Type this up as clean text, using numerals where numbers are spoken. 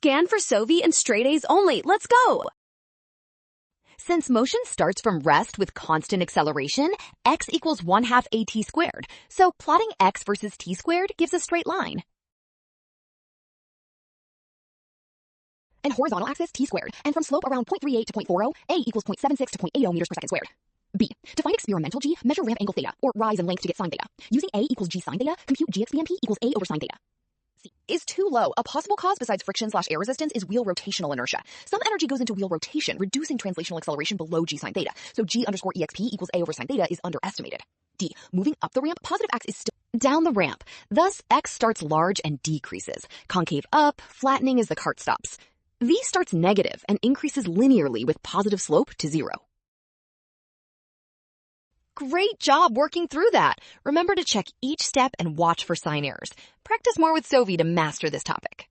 Scan for Sovi and straight A's only. Let's go! Since motion starts from rest with constant acceleration, x equals 1/2 at squared. So plotting x versus t squared gives a straight line. And horizontal axis t squared. And from slope around 0.38 to 0.40, a equals 0.76 to 0.80 meters per second squared. B. To find experimental g, measure ramp angle theta, or rise in length to get sine theta. Using a equals g sine theta, compute gxbmp equals a over sine theta. C. Is too low. A possible cause besides friction/air resistance is wheel rotational inertia. Some energy goes into wheel rotation, reducing translational acceleration below g sine theta. So g underscore exp equals a over sine theta is underestimated. D. Moving up the ramp, positive x is still down the ramp. Thus, x starts large and decreases. Concave up, flattening as the cart stops. V starts negative and increases linearly with positive slope to 0. Great job working through that. Remember to check each step and watch for sign errors. Practice more with Sovi to master this topic.